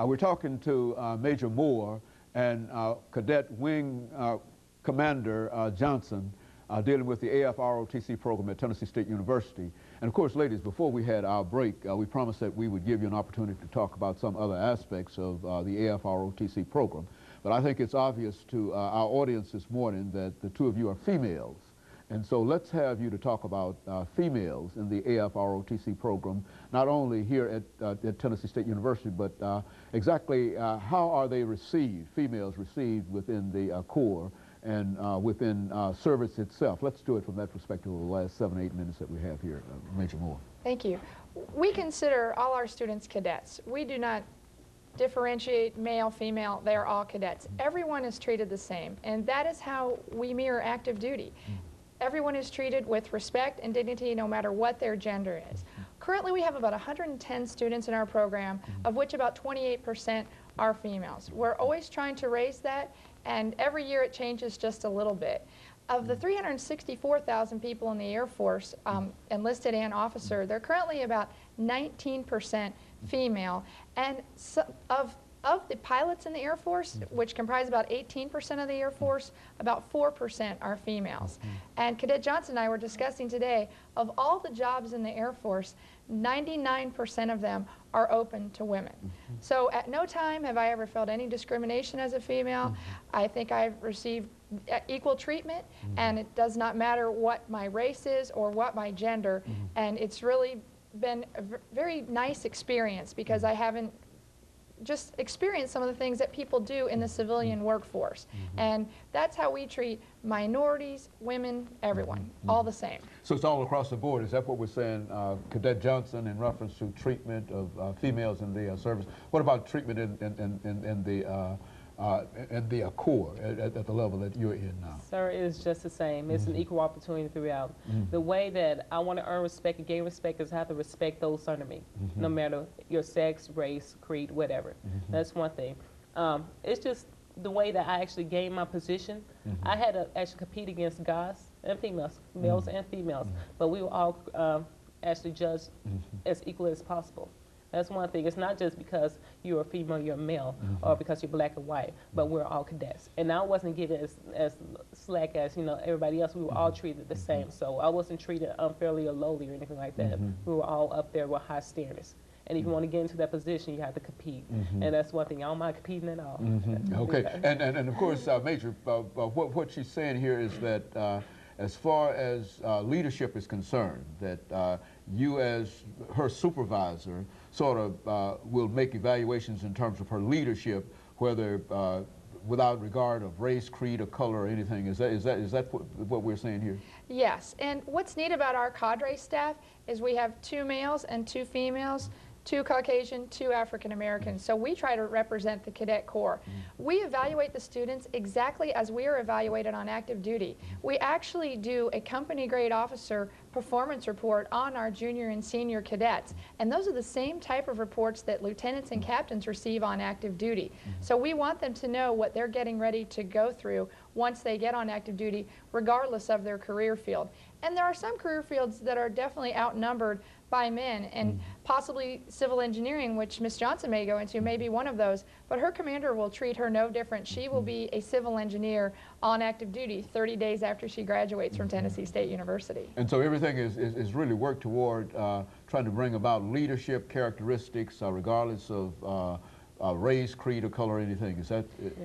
We're talking to Major Moore and Cadet Wing Commander Johnson, dealing with the AFROTC program at Tennessee State University. And of course, ladies, before we had our break, we promised that we would give you an opportunity to talk about some other aspects of the AFROTC program. But I think it's obvious to our audience this morning that the two of you are females. And so let's have you to talk about females in the AFROTC program, not only here at Tennessee State University, but exactly how are they received, females received within the Corps and within service itself. Let's do it from that perspective over the last 7 or 8 minutes that we have here. Major Moore. Thank you. We consider all our students cadets. We do not differentiate male, female. They are all cadets. Everyone is treated the same, and that is how we mirror active duty. Everyone is treated with respect and dignity no matter what their gender is. Currently we have about 110 students in our program, of which about 28% are females. We're always trying to raise that, and every year it changes just a little bit. Of the 364,000 people in the Air Force, enlisted and officer, they're currently about 19% female, and of the pilots in the Air Force, which comprise about 18% of the Air Force, about 4% are females. And Cadet Johnson and I were discussing today, of all the jobs in the Air Force, 99% of them are open to women. So at no time have I ever felt any discrimination as a female. I think I've received equal treatment, and it does not matter what my race is or what my gender, and it's really been a very nice experience because I haven't just experience some of the things that people do in the civilian workforce. And that's how we treat minorities, women, everyone, all the same. So it's all across the board. Is that what we're saying, Cadet Johnson, in reference to treatment of females in the service? What about treatment in the Corps at the level that you're in now? Sir, it is just the same. It's an equal opportunity throughout. The way that I want to earn respect and gain respect is I have to respect those under me, no matter your sex, race, creed, whatever. That's one thing. It's just the way that I actually gained my position. I had to actually compete against guys and females, males and females, but we were all actually judged as equally as possible. That's one thing. It's not just because you're a female, you're a male, or because you're black and white, but we're all cadets. And I wasn't given as slack as, you know, everybody else. We were all treated the same. So I wasn't treated unfairly or lowly or anything like that. We were all up there with high standards. And if you want to get into that position, you have to compete. And that's one thing. I don't mind competing at all. Okay. And of course, Major, what she's saying here is that as far as leadership is concerned, that you as her supervisor sort of will make evaluations in terms of her leadership, whether without regard of race, creed, or color, or anything. Is that what we're saying here? Yes, and what's neat about our cadre staff is we have 2 males and 2 females, 2 Caucasian, 2 African Americans. So we try to represent the Cadet Corps. We evaluate the students exactly as we are evaluated on active duty. We actually do a company grade officer performance report on our junior and senior cadets. And those are the same type of reports that lieutenants and captains receive on active duty. So we want them to know what they're getting ready to go through once they get on active duty, regardless of their career field. And there are some career fields that are definitely outnumbered by men, and possibly civil engineering, which Ms. Johnson may go into, may be one of those, but her commander will treat her no different. She will be a civil engineer on active duty 30 days after she graduates from Tennessee State University. And so everything is really worked toward trying to bring about leadership characteristics regardless of race, creed, or color, or anything. Is that it?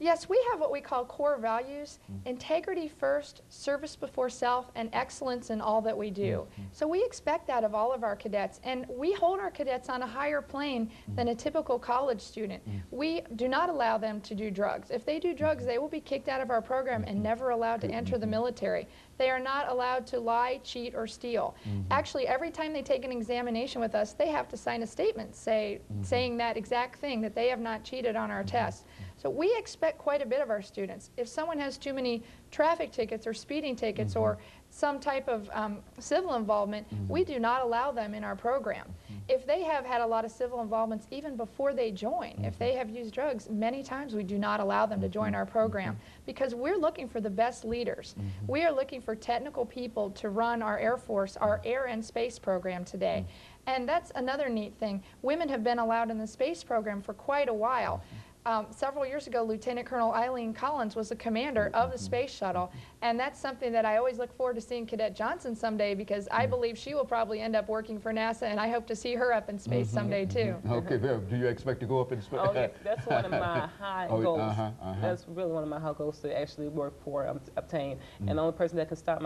Yes, we have what we call core values: integrity first, service before self, and excellence in all that we do. So we expect that of all of our cadets, and we hold our cadets on a higher plane than a typical college student. We do not allow them to do drugs. If they do drugs, they will be kicked out of our program and never allowed to enter the military. They are not allowed to lie, cheat, or steal. Actually, every time they take an examination with us, they have to sign a statement saying that exact thing, that they have not cheated on our tests. So we expect quite a bit of our students. If someone has too many traffic tickets or speeding tickets, or some type of civil involvement, we do not allow them in our program. If they have had a lot of civil involvements even before they join, if they have used drugs, many times we do not allow them to join our program because we're looking for the best leaders. We are looking for technical people to run our Air Force, our air and space program today. And that's another neat thing. Women have been allowed in the space program for quite a while. Several years ago, Lieutenant Colonel Eileen Collins was the commander of the space shuttle, and that's something that I always look forward to seeing Cadet Johnson someday, because I believe she will probably end up working for NASA, and I hope to see her up in space someday too. Okay, Viv, do you expect to go up in space? Oh, yes, that's one of my high goals. That's really one of my high goals to actually work for, obtain. And the only person that can stop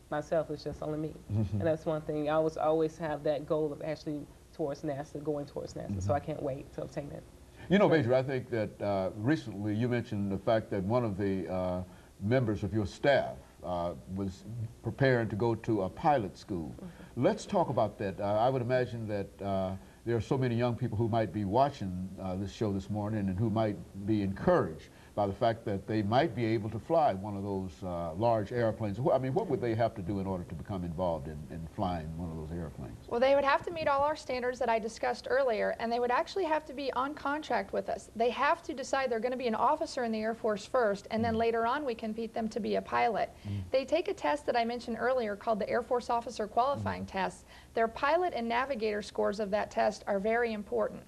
myself is just only me. And that's one thing. I always have that goal of actually towards NASA, going towards NASA. So I can't wait to obtain it. You know, Major, I think that recently you mentioned the fact that one of the members of your staff was preparing to go to a pilot school. Let's talk about that. I would imagine that there are so many young people who might be watching this show this morning and who might be encouraged by the fact that they might be able to fly one of those large airplanes. I mean, what would they have to do in order to become involved in flying one of those airplanes? Well, they would have to meet all our standards that I discussed earlier, and they would actually have to be on contract with us. They have to decide they're going to be an officer in the Air Force first, and then later on we compete them to be a pilot. They take a test that I mentioned earlier called the Air Force Officer Qualifying Test. Their pilot and navigator scores of that test are very important.